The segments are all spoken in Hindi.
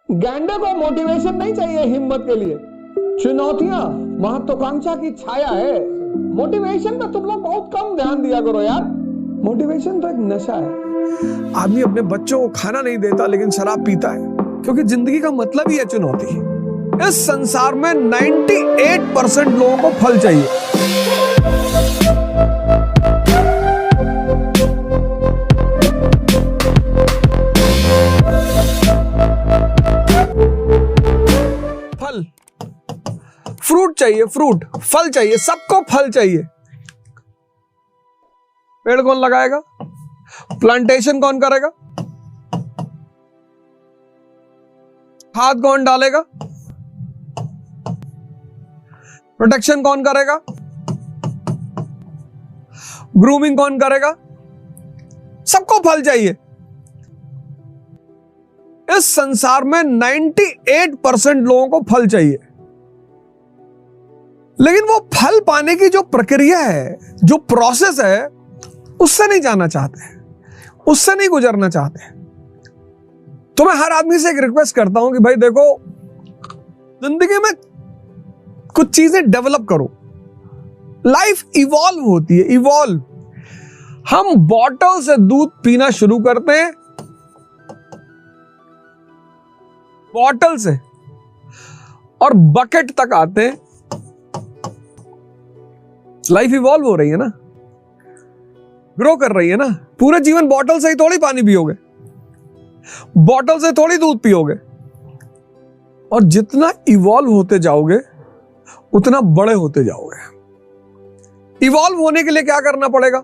गैंडे को मोटिवेशन नहीं चाहिए हिम्मत के लिए, चुनौतियां महत्वाकांक्षा की छाया है। मोटिवेशन पे तुम लोग बहुत कम ध्यान दिया करो यार। मोटिवेशन तो एक नशा है। आदमी अपने बच्चों को खाना नहीं देता लेकिन शराब पीता है, क्योंकि जिंदगी का मतलब ही है चुनौती। इस संसार में 98% लोगों को फल चाहिए। फल, फ्रूट चाहिए, फ्रूट, फल चाहिए, सबको फल चाहिए। पेड़ कौन लगाएगा? प्लांटेशन कौन करेगा? खाद कौन डालेगा? प्रोटेक्शन कौन करेगा? ग्रूमिंग कौन करेगा? सबको फल चाहिए। इस संसार में 98% लोगों को फल चाहिए, लेकिन वो फल पाने की जो प्रक्रिया है, जो प्रोसेस है, उससे नहीं जाना चाहते, उससे नहीं गुजरना चाहते। तो मैं हर आदमी से एक रिक्वेस्ट करता हूं कि भाई देखो, जिंदगी में कुछ चीजें डेवलप करो। लाइफ इवॉल्व होती है, इवॉल्व। हम बॉटल से दूध पीना शुरू करते हैं, बॉटल से, और बकेट तक आते हैं। लाइफ इवॉल्व हो रही है ना, ग्रो कर रही है ना। पूरे जीवन बॉटल से ही थोड़ी पानी पियोगे, बॉटल से थोड़ी दूध पियोगे। और जितना इवॉल्व होते जाओगे उतना बड़े होते जाओगे। इवॉल्व होने के लिए क्या करना पड़ेगा?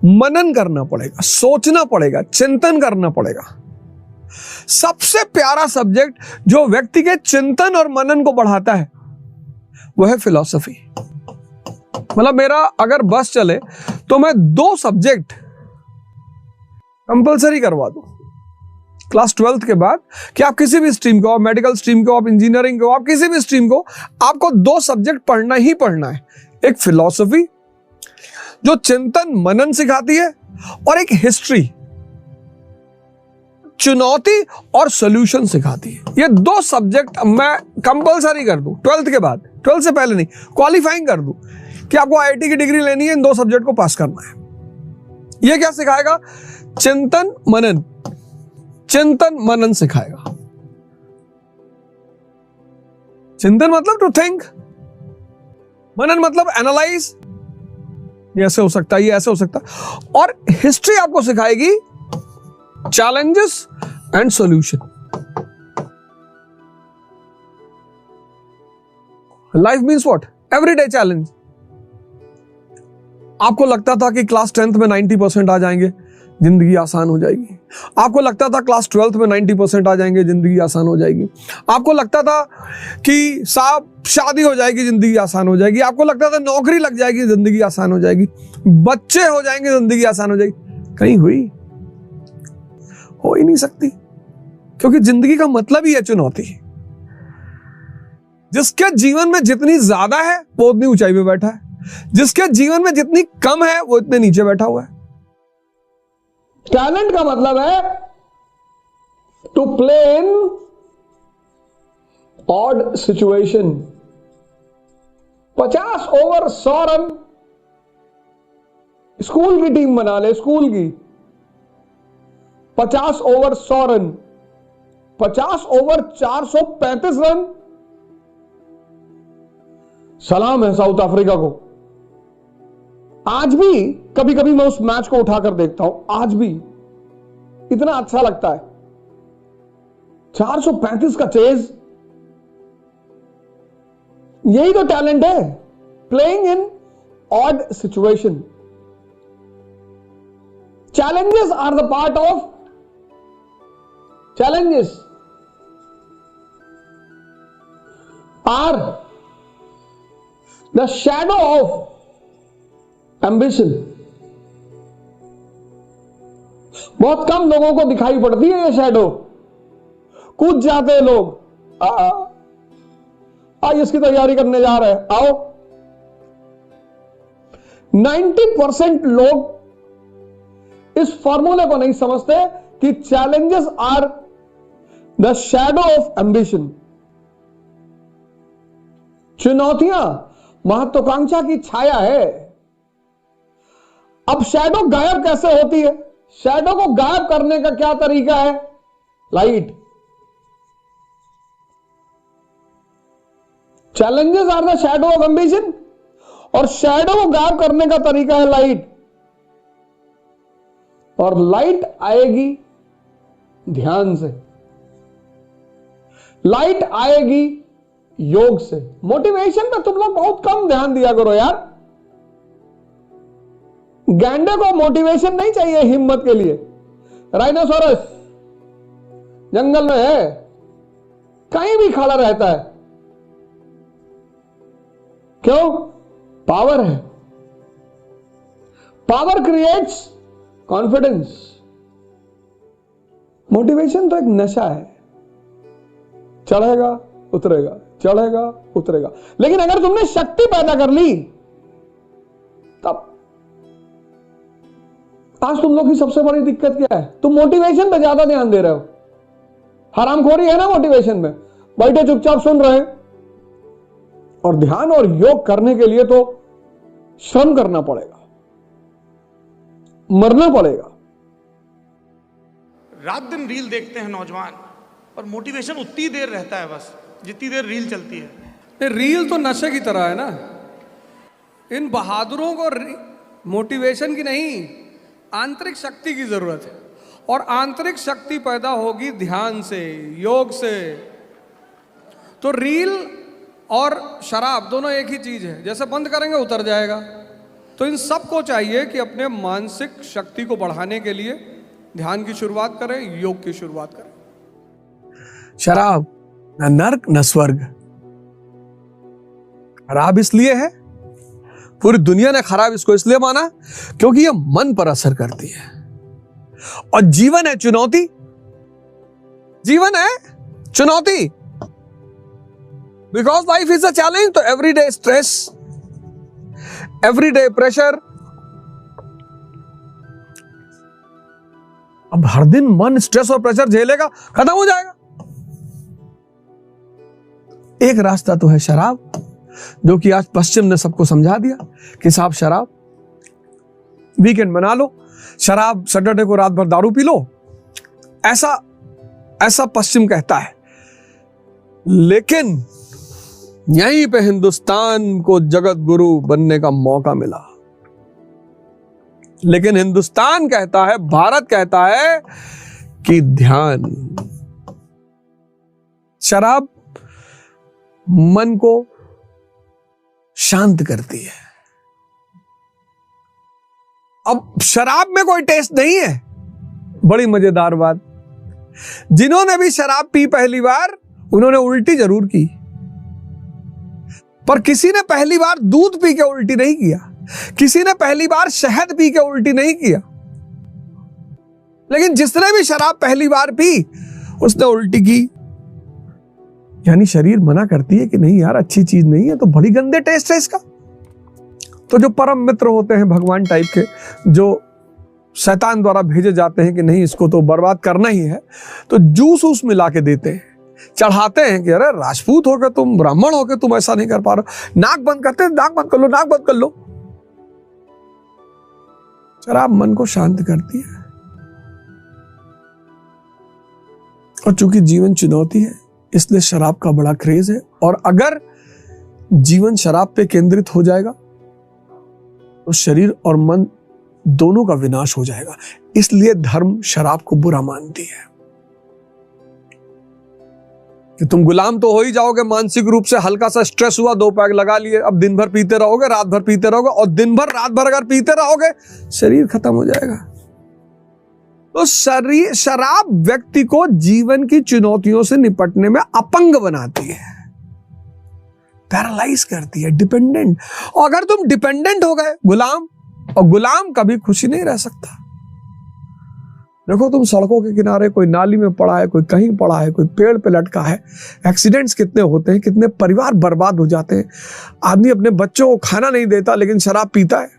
मनन करना पड़ेगा, सोचना पड़ेगा, चिंतन करना पड़ेगा। सबसे प्यारा सब्जेक्ट जो व्यक्ति के चिंतन और मनन को बढ़ाता है वह है फिलॉसफी। मतलब मेरा अगर बस चले तो मैं 2 सब्जेक्ट कंपलसरी करवा दूं क्लास 12th के बाद, कि आप किसी भी स्ट्रीम को, आप मेडिकल स्ट्रीम को, आप इंजीनियरिंग को, आप किसी भी स्ट्रीम को, आपको 2 सब्जेक्ट पढ़ना ही पढ़ना है। एक फिलॉसफी जो चिंतन मनन सिखाती है, और एक हिस्ट्री चुनौती और सॉल्यूशन सिखाती है। ये 2 सब्जेक्ट मैं कंपलसरी कर दूं 12th के बाद, 12th से पहले नहीं, क्वालिफाइंग कर दूं कि आपको आईआईटी की डिग्री लेनी है, इन 2 सब्जेक्ट को पास करना है। ये क्या सिखाएगा? चिंतन मनन, चिंतन मनन सिखाएगा। चिंतन मतलब टू थिंक, मनन मतलब एनालाइज, ये ऐसे हो सकता है, ये ऐसे हो सकता है। और हिस्ट्री आपको सिखाएगी challenges and solution. Life means what? Everyday challenge. आपको लगता था कि क्लास 10th में 90% आ जाएंगे, जिंदगी आसान हो जाएगी। आपको लगता था क्लास 12th में 90% आ जाएंगे, जिंदगी आसान हो जाएगी। आपको लगता था कि साहब शादी हो जाएगी, जिंदगी आसान हो जाएगी। आपको लगता था नौकरी लग जाएगी, जिंदगी आसान हो जाएगी, बच्चे हो जाएंगे, जिंदगी आसान हो जाएगी। कहीं हुई? हो ही नहीं सकती, क्योंकि जिंदगी का मतलब ही है चुनौती। जिसके जीवन में जितनी ज्यादा है वो उतनी ऊंचाई पे बैठा है, जिसके जीवन में जितनी कम है वो इतने नीचे बैठा हुआ है। टैलेंट का मतलब है to play in odd situation. 50 over 100 run school की टीम बना ले, स्कूल की 50 ओवर 100 रन, 50 ओवर 435 रन। सलाम है साउथ अफ्रीका को। आज भी कभी कभी मैं उस मैच को उठाकर देखता हूं, आज भी इतना अच्छा लगता है। 435 का चेज, यही तो टैलेंट है, playing in odd situation. Challenges are the part of challenges are the shadow of ambition. बहुत कम लोगों को दिखाई पड़ती है ये शैडो। कूद जाते हैं लोग, आज इसकी तैयारी करने जा रहे हैं, आओ। 90% लोग इस फॉर्मूले को नहीं समझते कि challenges are the shadow of ambition. चुनौतियां महत्वाकांक्षा की छाया है। अब शैडो गायब कैसे होती है? शैडो को गायब करने का क्या तरीका है? Light. Challenges are the shadow of ambition, और शैडो को गायब करने का तरीका है लाइट। और लाइट आएगी ध्यान से, लाइट आएगी योग से। मोटिवेशन पे तुम लोग बहुत कम ध्यान दिया करो यार। गैंडे को मोटिवेशन नहीं चाहिए हिम्मत के लिए। राइनोसोरस जंगल में है, कहीं भी खड़ा रहता है। क्यों? पावर है। Power creates confidence. मोटिवेशन तो एक नशा है, चढ़ेगा उतरेगा, चढ़ेगा उतरेगा। लेकिन अगर तुमने शक्ति पैदा कर ली, तब आज तुम लोग की सबसे बड़ी दिक्कत क्या है? तुम मोटिवेशन पे ज्यादा ध्यान दे रहे हो। हरामखोरी है ना मोटिवेशन में। बैठे चुपचाप सुन रहे हैं। और ध्यान और योग करने के लिए तो श्रम करना पड़ेगा, मरना पड़ेगा। रात दिन रील देखते हैं नौजवान, और मोटिवेशन उतनी देर रहता है बस जितनी देर रील चलती है। रील तो नशे की तरह है ना। इन बहादुरों को मोटिवेशन की नहीं, आंतरिक शक्ति की जरूरत है। और आंतरिक शक्ति पैदा होगी ध्यान से, योग से। तो रील और शराब दोनों एक ही चीज है। जैसे बंद करेंगे उतर जाएगा। तो इन सबको चाहिए कि अपने मानसिक शक्ति को बढ़ाने के लिए ध्यान की शुरुआत करें, योग की शुरुआत करें। शराब न नर्क न स्वर्ग। खराब इसलिए है, पूरी दुनिया ने खराब इसको इसलिए माना क्योंकि यह मन पर असर करती है। और जीवन है चुनौती, जीवन है चुनौती। Because life is a challenge. तो एवरीडे स्ट्रेस, एवरीडे प्रेशर। अब हर दिन मन स्ट्रेस और प्रेशर झेलेगा, खत्म हो जाएगा। एक रास्ता तो है शराब, जो कि आज पश्चिम ने सबको समझा दिया कि साहब शराब वीकेंड बना लो, शराब सैटरडे को रात भर दारू पी लो। ऐसा पश्चिम कहता है। लेकिन यहीं पे हिंदुस्तान को जगत गुरु बनने का मौका मिला। लेकिन हिंदुस्तान कहता है, भारत कहता है कि ध्यान। शराब मन को शांत करती है। अब शराब में कोई टेस्ट नहीं है। बड़ी मजेदार बात, जिन्होंने भी शराब पी पहली बार, उन्होंने उल्टी जरूर की, पर किसी ने पहली बार दूध पी के उल्टी नहीं किया, किसी ने पहली बार शहद पी के उल्टी नहीं किया। लेकिन जिसने भी शराब पहली बार पी, उसने उल्टी की। यानी शरीर मना करती है कि नहीं यार, अच्छी चीज नहीं है, तो बड़ी गंदे टेस्ट है इसका। तो जो परम मित्र होते हैं भगवान टाइप के, जो शैतान द्वारा भेजे जाते हैं कि नहीं इसको तो बर्बाद करना ही है, तो जूस उस मिला के देते हैं, चढ़ाते हैं कि अरे राजपूत होकर तुम, ब्राह्मण होकर तुम ऐसा नहीं कर पा रहे, नाक बंद करते हैं, नाक बंद कर लो, नाक बंद कर लो। शराब मन को शांत करती है। और चूंकि जीवन चुनौती है, इसलिए शराब का बड़ा क्रेज है। और अगर जीवन शराब पे केंद्रित हो जाएगा तो शरीर और मन दोनों का विनाश हो जाएगा। इसलिए धर्म शराब को बुरा मानती है कि तुम गुलाम तो हो ही जाओगे मानसिक रूप से। हल्का सा स्ट्रेस हुआ, 2 पैग लगा लिए, अब दिन भर पीते रहोगे, रात भर पीते रहोगे, और दिन भर रात भर अगर पीते रहोगे, शरीर खत्म हो जाएगा। तो शराब व्यक्ति को जीवन की चुनौतियों से निपटने में अपंग बनाती है, पैरालाइज करती है, डिपेंडेंट। और अगर तुम डिपेंडेंट हो गए, गुलाम, और गुलाम कभी खुशी नहीं रह सकता। देखो तुम सड़कों के किनारे, कोई नाली में पड़ा है, कोई कहीं पड़ा है, कोई पेड़ पे लटका है, एक्सीडेंट्स कितने होते हैं, कितने परिवार बर्बाद हो जाते हैं। आदमी अपने बच्चों को खाना नहीं देता लेकिन शराब पीता है।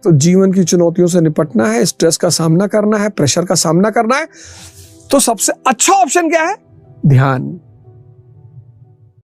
तो जीवन की चुनौतियों से निपटना है, स्ट्रेस का सामना करना है, प्रेशर का सामना करना है, तो सबसे अच्छा ऑप्शन क्या है? ध्यान।